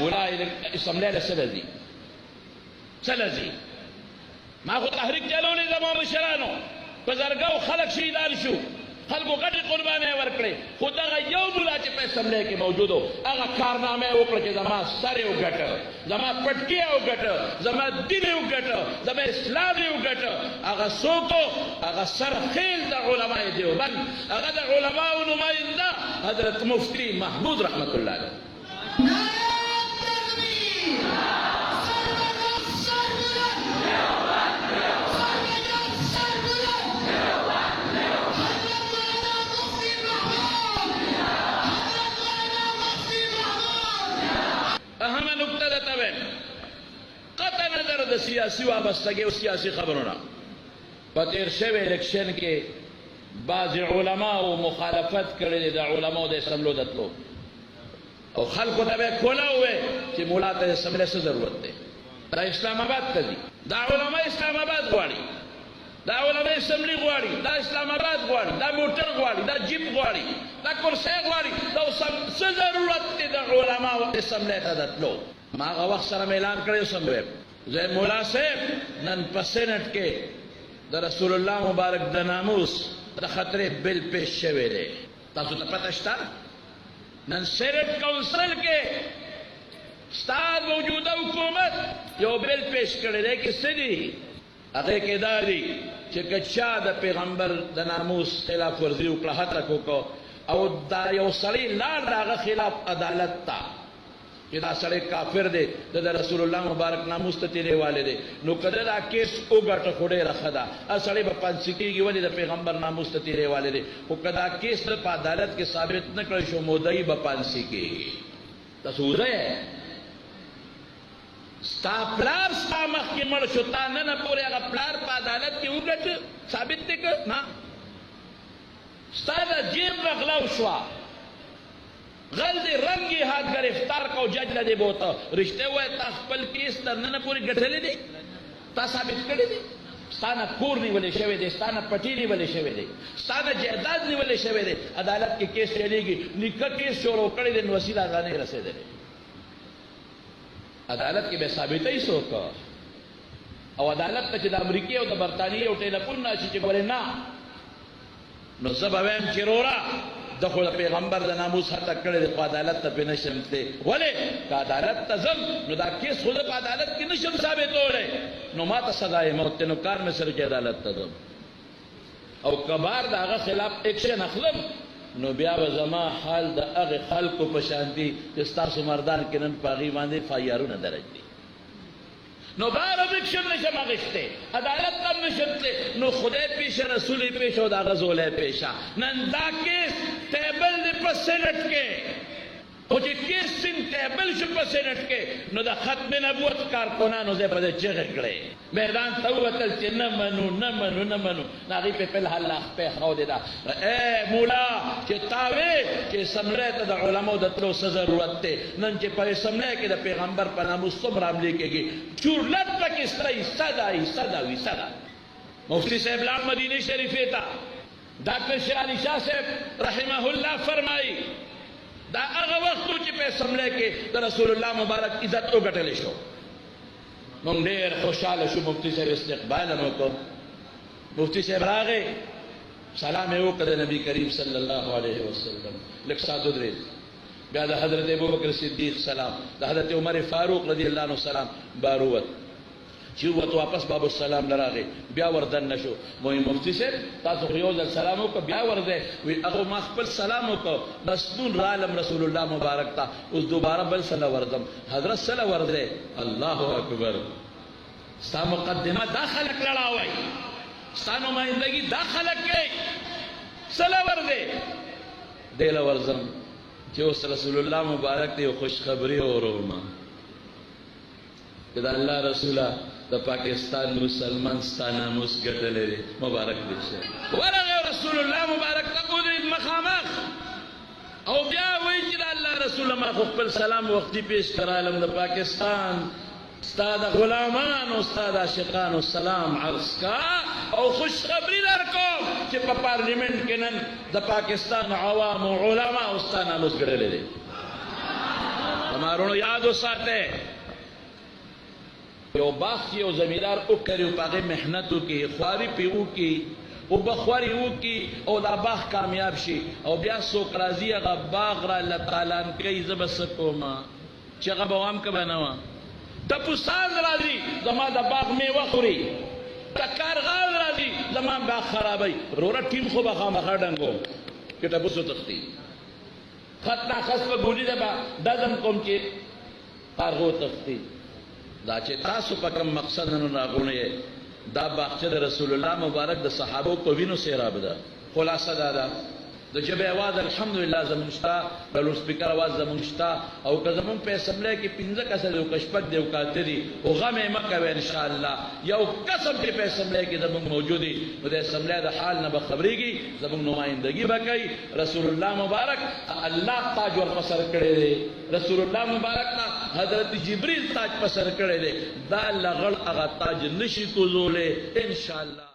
ولا اسمبليه لسلزي سلزي ما خو تحریک چلولې زمو مشرانو بزرګو خلق شهیدان شو خلقو غټي قرباني ورکړي خدغه یو مولا چې په اسمبليه کې موجودو هغه کارنامه وکړه چې زما سره وګټه زما پټکی وګټه زما دین وګټه زما اسلام وګټه هغه سوکو هغه سرخیل د علماء دیوبند هغه د علماء نماینده حضرت مفتی محمود رحمت الله علیه د سیاسي وابستګۍ او سیاسي خبرونه په تیر شوي الیکشن کې بعض علماو مخالفت کړی د علماو د اسمبلو د تلو او خلکو ته به کوله ووې چې مولا ته د اسمبلۍ څه ضرورت دی دا اسلام آباد ته ځي دا علما اسلام آباد غواړي دا علما اسمبلي غواړي دا اسلام آباد غواړي دا موټر غواړي دا جیپ غواړي دا کرسۍ غواړي دا څه ضرورت دی د علماو اسمبلۍ ته د تلو ما هغه وخت سره مې اعلان کړی اوس هم زي مولا صاحب نن په سینټ کې د رسول الله مبارک د ناموس د خطرې بل پیش شوی دی تاسو ته پته شته نن سینټ کونسل کې ستاسو موجوده حکومت یو بل پیش کړی دی چې څه دي هغه کې دا دي چې که چا د پیغمبر د ناموس خلاف ورزي وکړه هتک وکړو او دا یو سړی لاړ د هغه خلاف عدالت ته چې دا سړی کافر دی د رسول الله مبارک ناموس ته تیری والے دی نو کله دا کیس وګټه خو ډېره ښه ده سړی به پانسي کېږي ولې د پیغمبر ناموس ته تیری والے دی خو که دا کیس په عدالت کې ثابت نه کړی شو مدعي به پانسي کېږي تاسو وځئ ستا پلار ستا مخکې مړ شو تا نن پورې هغه پلار په عدالت کې وګټه ثابت دی که نه ستا د جیب نه غلا وشوه غل دې رنګي هات گرفتار کو جج لدی بوته رشته وای تا خپل کیس تر نن پوری ګټلې دي تا ثابت کړی دي ستانه کور نیولې شوی دی ستانه پټی نیولې شوی دی ستانه جائیداد نیولې شوی دی عدالت کې کیس چلیږي نیکه کیس شروع کړی دی وسیله ځانې رسېدلې عدالت کې به ثابتې څوک او عدالت ته چې د امریکای او د برتانیې او ټیلیفون ناشي چې ګورې نه نو زه به وایم چې رورا د خو د پیغمبر د ناموس هتک کړی دی خو عدالت ته پې نشم تللی ولې که عدالت ته ځم نو دا کیس خو زه په عدالت کې نشم ثابتولی نو ما ته سزای موت دی نو کار مې سره چې عدالت ته ځم او که بار د هغه خلاف ایکشن اخلم نو بیا به زما حال د هغې خلکو په شان دي چې ستاسو مردان کې نن په هغې باندې فایرونه درج دي نو بار ایکشن نشم اخیستی عدالت ته نشم تللی نو خدای پیشه رسول پیشه او د هغه زولی پیشه نن دا کیس ټیبل دی په سینټ کې خو چې کیس سین ټیبل شو په سینټ کې نو د ختم نبوت کارکنانو ځای په دې چغې کړې میدان ته ووتل چې نه منو نه منو نه منو نو هغې پې فلحال لا خپې خرودې ده ای مولا چې تا وې چې اسمبلۍ ته د علماو د تلو څه ضرورت دی نن چې په اسمبلۍ کې د پیغمبر په ناموس څومره حملې کېږي چورلټ پکې سره حصه ده حصه ده حصه ده مفتی صاحب لاړ مدینې شریفې ته ډاکټر شیر علي شاه صاحب رحمه الله فرمایي دا هغه وخت و چې په اسمبلۍ کې د رسول الله مبارک عزت وګټلی شو موږ ډېر خوشحاله شو مفتي صاحب استقبال هم وکړو مفتي صاحب راغی سلام یې وکړ د نبي کریم صلی الله علیه وسلم لږ ساعت ودرېد بیا د حضرت ابوبکر صدیق سلام د حضرت عمر فاروق رضی الله عنه سلام بار ووت چې ووت واپس باب السلام نه راغی بیا وردن نه شو وایي مفتي صاحب تاسو خو یو ځل سلام وکړه بیا ورځئ وایي هغه ما خپل سلام وکړ مستون رالم رسول الله مبارک ته اوس دوباره بل سله ورځم حضرت سله ورځئ الله اکبر ستا مقدمه دا خلک لړاوئ ستا نمایندګي دا خلک کوي سله ورځئ دی له ورځم چې اوس رسول الله مبارک ته یو خوشخبري اورم که د الله رسوله د پاکستان مسلمان ستا ناموس ګټلی دی مبارک دی شه ورغی رسول الله مبارک ته ودرېد مخامخ او بیا وایي چې د الله رسوله ما خو خپل سلام وختي پیش کرالم د پاکستان ستا د غلامانو ستا د عاشقانو سلام عرض کا او خوشخبری درکوم چې په پارلیمنت کې نن د پاکستان عوام او علما او ستا ناموس ګړلی دی. زمارونو یاد وساتئ یو باغ کې یو زمیندار وکړي او په هغې محنت وکړي خواري پرې وکړي اوبه خواري وکړي او دا باغ کامیاب شي او بیا څوک راځي هغه باغ را تالان کوي زه به څه کومه چې هغه به وام که به نه وه ټپوسان راځي زما د باغ میوه خوري کارغان راځي زما باغ خرابوي وروره ټیم خو به خامخا ډنګوم که ټپوس وتښتي خط ناخس په ګولي ده به ډزم کوم چې کارغه وتښتي. دا چې تاسو په کوم مقصد نن راغونی دا باغچه د رسول الله مبارک د صحابو په وینو سیراب ده. خلاصه دا ده د ژبې اواز الحمدلله زمونږ شته د لوډ سپیکر اواز زمونږ شته او که زمونږ په اسمبلی کې 15 کسه دي او که شپږ دي او که اته دي او غم یې مه کوئ انشاءالله یو قسم چې په اسمبلی کې زمونږ موجود دي نو د اسمبلی د حال نه به خبرېږي زمونږ نمایندګي به کوي. رسول الله مبارک الله تاج ورپه سر کړی دی. رسول الله مبارک نه حضرت جبریل تاج په سر کړی دی. دا لغړ هغه تاج نشي کوزولی انشاءالله.